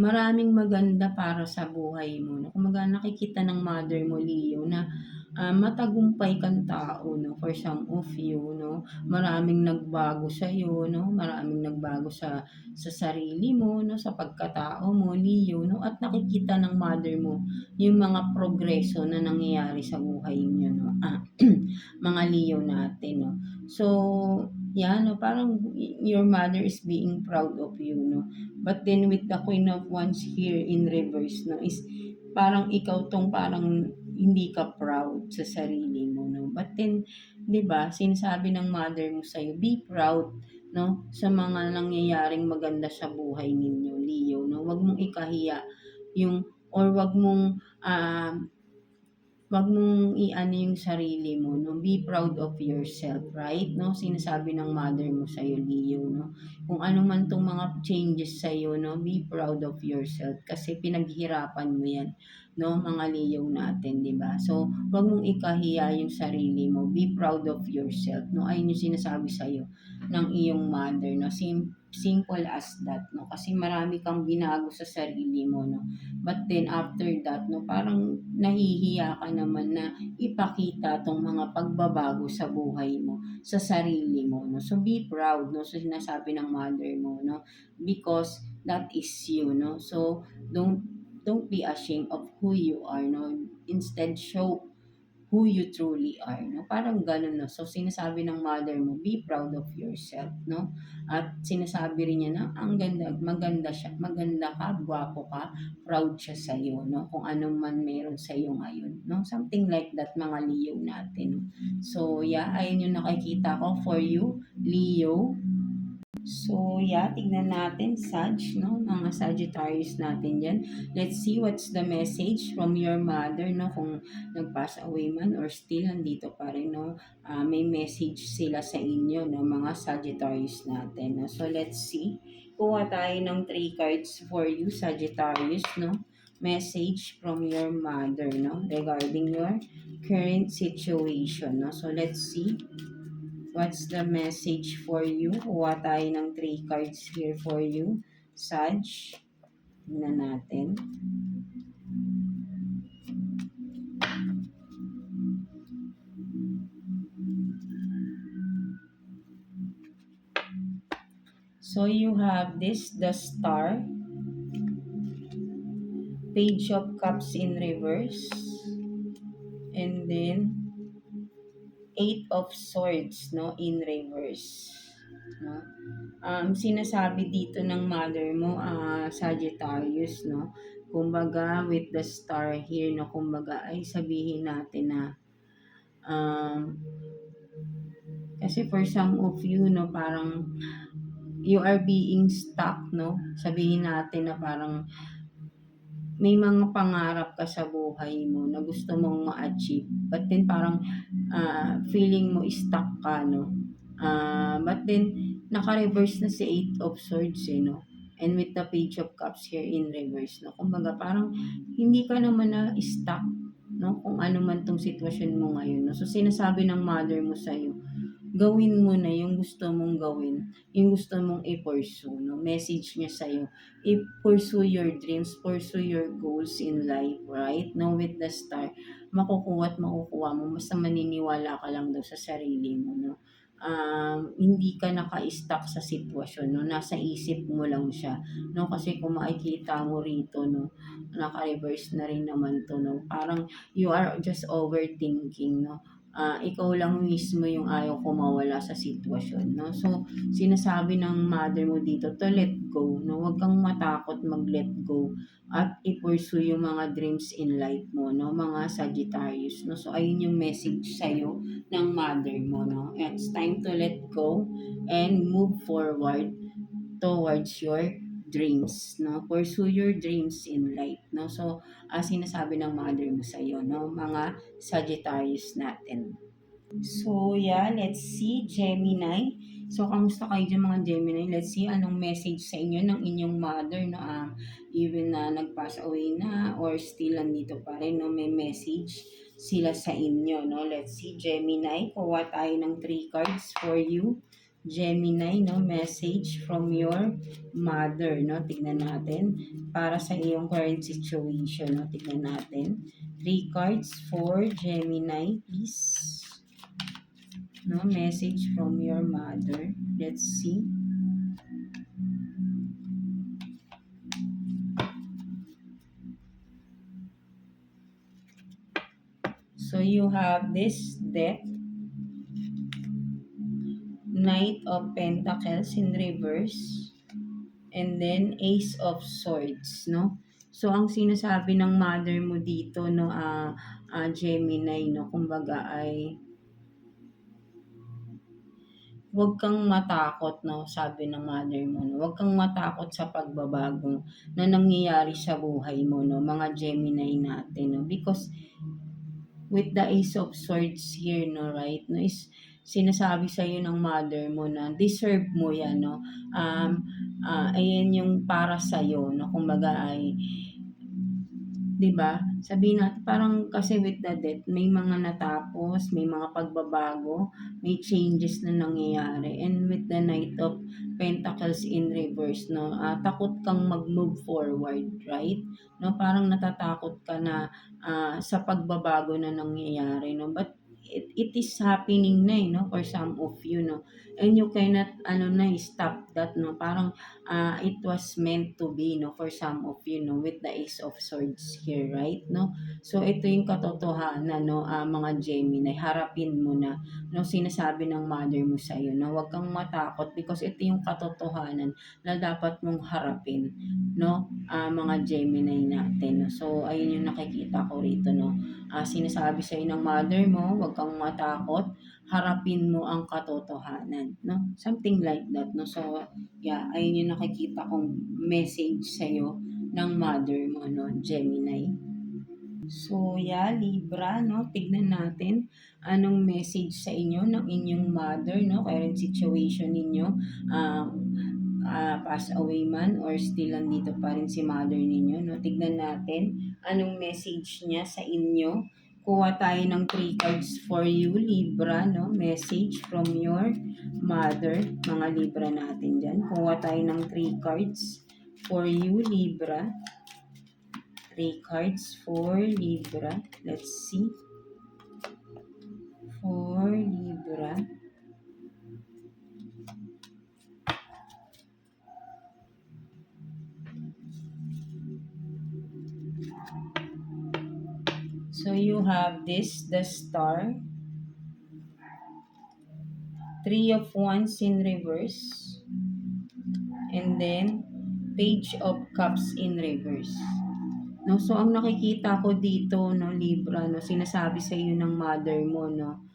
maraming maganda para sa buhay mo, no. Kumbaga nakikita ng mother mo, Leo, na matagumpay kang tao, no, for some of you, no. Maraming nagbago sa iyo, no, maraming nagbago sa sarili mo, no, sa pagkatao mo, Leo, no, at nakikita ng mother mo yung mga progreso na nangyayari sa buhay niyo, no. Mga Leo natin, no. So Yeah, no, parang your mother is being proud of you, no. But then with the Queen of Wands here in reverse, no, is parang ikaw tong parang hindi ka proud sa sarili mo, no. But then, 'di ba, sinasabi ng mother mo sa be proud, no, sa mga nangyayaring maganda sa buhay ninyo, Leo, no. Wag mong ikahiya yung or wag mong i-ano yung sarili mo, no? Be proud of yourself, right? No? Sinasabi ng mother mo sa'yo, Leo, no? Kung ano man tong mga changes sa'yo, no? Be proud of yourself kasi pinaghirapan mo yan, no? Mga Leo natin, di ba? So, wag mong ikahiya yung sarili mo. Be proud of yourself, no? Ayun yung sinasabi sa'yo ng iyong mother, no? Simple as that, no? Kasi marami kang binago sa sarili mo, no? But then after that, no, parang nahihiya ka naman na ipakita tong mga pagbabago sa buhay mo, sa sarili mo, no. So be proud, no, sa sinasabi ng mother mo, no, because that is you, no. So don't be ashamed of who you are, no. Instead, show who you truly are, no? Parang ganun, no? So, sinasabi ng mother mo, be proud of yourself, no? At sinasabi rin niya na, ang ganda, maganda siya, maganda ka, gwapo ka, proud siya sa iyo, no? Kung anong man meron sa iyo ngayon, no? Something like that, mga Leo natin. So, yeah, ayun yung nakikita ko for you, Leo. So, yeah, tignan natin, Sag, no? Mga Sagittarius natin dyan. Let's see what's the message from your mother, no? Kung nag-pass away man or still nandito pa rin, no? May message sila sa inyo, no? Mga Sagittarius natin, no? So, let's see. Kuha tayo ng 3 cards for you, Sagittarius, no? Message from your mother, no? Regarding your current situation, no? So, let's see. What's the message for you? Kuha tayo ng 3 cards here for you. Sag, tingnan natin. So you have this, the Star, Page of Cups in reverse, and then 8 of Swords, no, in reverse. No? Sinasabi dito ng mother mo, Sagittarius, no, kumbaga with the Star here, no, kumbaga ay sabihin natin na um, kasi for some of you, no, parang you are being stuck, no, sabihin natin na parang may mga pangarap ka sa buhay mo na gusto mong ma-achieve, but then parang feeling mo stuck ka, no? But then, naka-reverse na si 8 of Swords, eh, no? And with the Page of Cups here in reverse, no? Kumbaga, parang hindi ka naman na stuck, no? Kung ano man tong sitwasyon mo ngayon, no? So, sinasabi ng mother mo sa'yo, gawin mo na yung gusto mong gawin, yung gusto mong i-pursue, no? Message niya sa'yo, i-pursue your dreams, pursue your goals in life, right? No, with the Star, makukuha at makukuha mo, basta maniniwala ka lang daw sa sarili mo, no? Hindi ka naka-stuck sa sitwasyon, no? Nasa isip mo lang siya, no? Kasi kung makikita mo rito, no? Naka-reverse na rin naman to, no? Parang you are just overthinking, no? Ikaw lang mismo yung ayaw ko mawala sa sitwasyon, no? So, sinasabi ng mother mo dito to let go, no? Huwag kang matakot mag-let go at i-pursue yung mga dreams in life mo, no? Mga Sagittarius, no? So, ayun yung message sa'yo ng mother mo, no? It's time to let go and move forward towards your dreams, no? Pursue your dreams in life, no? So, sinasabi ng mother mo sa'yo, no? Mga Sagittarius natin. So, yeah, let's see, Gemini. So, kamusta kayo dyan mga Gemini? Let's see anong message sa inyo ng inyong mother na even na nag-pass away na or still nandito pa rin, no? May message sila sa inyo, no? Let's see, Gemini. Kuha tayo ng 3 cards for you. Gemini, no? Message from your mother, no? Tignan natin. Para sa iyong current situation, no? Tignan natin. 3 cards for Gemini, please. No, message from your mother. Let's see. So you have this Death, Knight of Pentacles in reverse, and then Ace of Swords, no? So, ang sinasabi ng mother mo dito, no, Gemini, no, kumbaga ay huwag kang matakot, no, sabi ng mother mo, no, huwag kang matakot sa pagbabago na nangyayari sa buhay mo, no, mga Gemini natin, no, because with the Ace of Swords here, no, right, no, is sinasabi sa iyo ng mother mo na deserve mo yan, no, ayan yung para sa iyo, no, kumbaga ay 'di ba? Sabihin natin parang kasi with the death may mga natapos, may mga pagbabago, may changes na nangyayari. And with the Knight of Pentacles in reverse, no, takot kang mag-move forward, right? No, parang natatakot ka na sa pagbabago na nangyayari, no? But it is happening na, no, for some of you, no. And you cannot stop that, no. Parang it was meant to be, no, for some of you, no, with the Ace of Swords here, right, no? So, ito yung katotohanan, no, mga Gemini, harapin mo na, no, sinasabi ng mother mo sa iyo, no, huwag kang matakot because ito yung katotohanan na dapat mong harapin, no, mga Gemini natin, no? So, ayun yung nakikita ko rito, no, sinasabi sa iyo ng mother mo, huwag kang matakot, harapin mo ang katotohanan, no, something like that, no. So, yeah, ayun yung nakikita kong message sa'yo ng mother mo, no, Gemini. So, yeah, Libra, no, tignan natin anong message sa inyo ng inyong mother, no, current situation ninyo, um, pass away man or still nandito pa rin si mother ninyo, no, tignan natin anong message niya sa inyo. Kuha tayo ng 3 cards for you, Libra, no, message from your mother, mga Libra natin dyan. Kuha tayo ng 3 cards for you, Libra. 3 cards for Libra. Let's see. For Libra. So you have this, the Star. 3 of Wands in reverse. And then, Page of Cups in reverse. No, so ang nakikita ko dito, no, Libra, no, sinasabi sa iyo ng mother mo, no,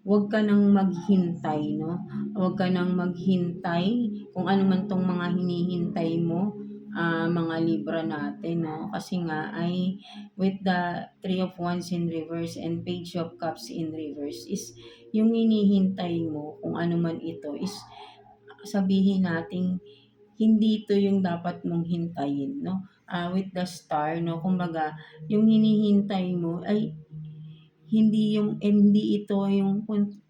huwag ka nang maghintay, no, huwag ka nang maghintay kung ano man tong mga hinihintay mo, mga Libra natin, no, kasi nga ay with the 3 of Wands in reverse and Page of Cups in reverse is yung hinihintay mo kung ano man ito is sabihin nating hindi ito yung dapat mong hintayin, no? With the Star, no? Kumbaga, yung hinihintay mo ay hindi ito yung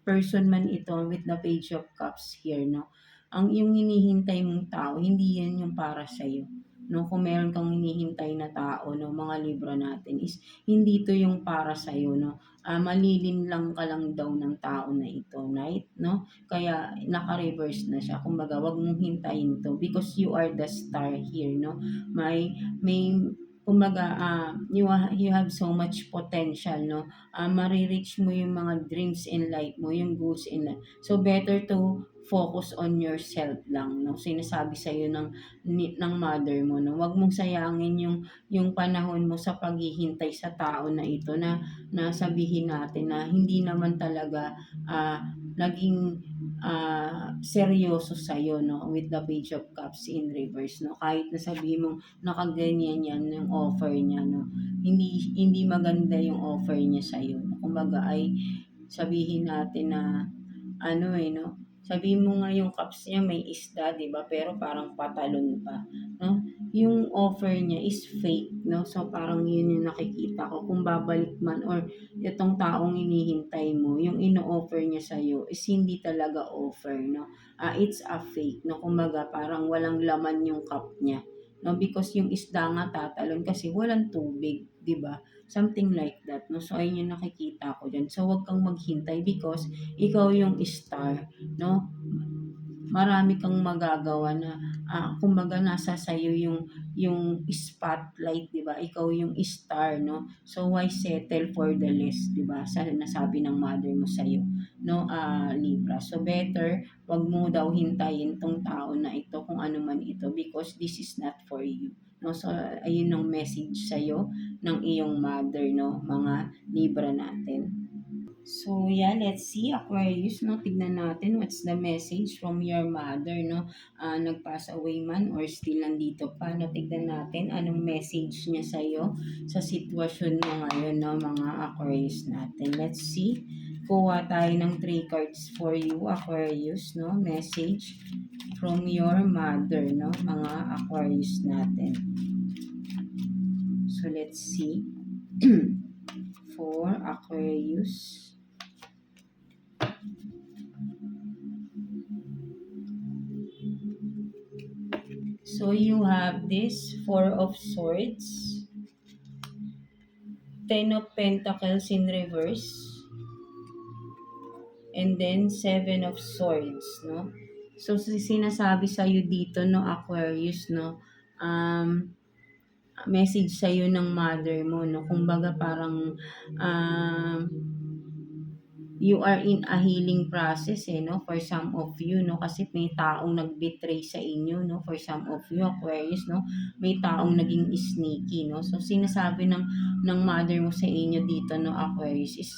person man ito with the Page of Cups here, no? Ang yung hinihintay mong tao, hindi yan yung para sa'yo. No, kung meron kang hinihintay na tao, no, mga Libra natin is hindi ito yung para sa'yo, no. Malilin lang ka lang daw ng tao na ito, right? No? Kaya naka-reverse na siya. Kumbaga, wag mong hintayin to because you are the star here, no. May kumbaga, you have so much potential, no. Marireach mo yung mga dreams in life mo, yung goals in life. So, better to focus on yourself lang, no. Sinasabi sa iyo ng mother mo, no. Wag mong sayangin yung panahon mo sa paghihintay sa tao na ito na sabihin natin na hindi naman talaga naging seryoso sa iyo, no, with the Page of Cups in reverse, no. Kahit na sabihin mong nakaganyan yan yung offer niya, no. Hindi maganda yung offer niya sa iyo. Kumbaga ay sabihin natin na no, sabihin mo nga yung cups niya may isda, 'di ba? Pero parang patalon pa, no? Yung offer niya is fake, no? So parang yun yung nakikita ko kung babalik man or itong taong hinihintay mo, yung ino-offer niya sa iyo is hindi talaga offer, no? It's a fake, no? Kumbaga parang walang laman yung cup niya. No, because yung isda nga tatalon kasi walang tubig, 'di ba? Something like that, no? So ayun yung nakikita ko diyan. So wag kang maghintay because ikaw yung star, no? marami kang magagawa na, kumbaga nasa sa'yo yung spotlight, 'di ba? Ikaw yung star, no? So, why settle for the less, 'di ba? Sa nasabi ng mother mo sa'yo, no, Libra. So, better, wag mo daw hintayin tong tao na ito, kung ano man ito, because this is not for you. No, so ayun ang message sa'yo ng iyong mother, no, mga Libra natin. So, yeah, let's see, Aquarius, no? Tignan natin what's the message from your mother, no? Nag-pass away man or still nandito pa, no? Tignan natin anong message niya sa'yo sa sitwasyon mo ngayon, no? Mga Aquarius natin. Let's see. Kuha tayo ng 3 cards for you, Aquarius, no? Message from your mother, no? Mga Aquarius natin. So, let's see. For Aquarius. So you have this Four of Swords, Ten of Pentacles in reverse, and then Seven of Swords, no? So sinasabi sa iyo dito, no, Aquarius, no, message sa iyo ng mother mo, no, kumbaga parang um, you are in a healing process, no, for some of you, no, kasi may taong nag-betray sa inyo, no, for some of you, Aquarius, no, may taong naging sneaky, no. So sinasabi ng mother mo sa inyo dito, no, Aquarius, is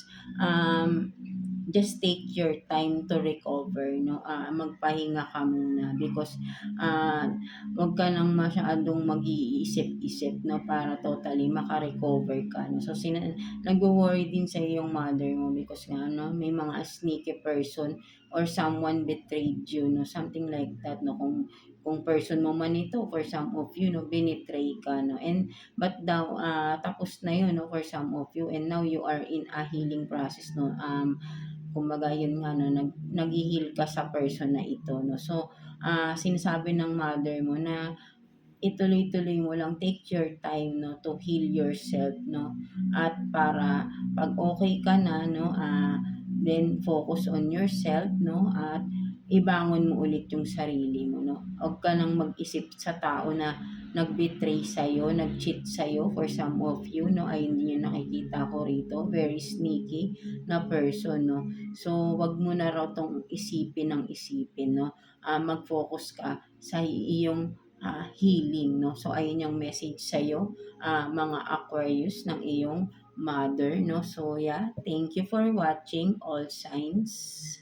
just take your time to recover, no. Magpahinga ka muna, because wag ka nang masyadong mag-iisip-isip, no, para totally maka-recover ka, no. So nagwo-worry din sa yung mother mo, because nga, no, may mga sneaky person or someone betrayed you, no, something like that, no. Kung person mo man ito, for some of you, no, binitray ka, no, and but daw tapos na yun, no, for some of you, and now you are in a healing process, no. Kumbaga yun nga, no, nag-heal ka sa person na ito, no. So sinasabi ng mother mo na ituloy-tuloy mo lang, take your time, no, to heal yourself, no, at para pag okay ka na, no, then focus on yourself, no, at ibangon mo ulit yung sarili mo, no. Huwag ka nang mag-isip sa tao na nag-betray sa'yo, nag-cheat sa'yo, for some of you, no, ay hindi nyo nakikita ko rito, very sneaky na person, no. So, wag mo na raw tong isipin ng isipin, no. Mag-focus ka sa iyong healing, no. So, ayun yung message sa'yo, mga Aquarius, ng iyong mother, no. So, yeah, thank you for watching all signs.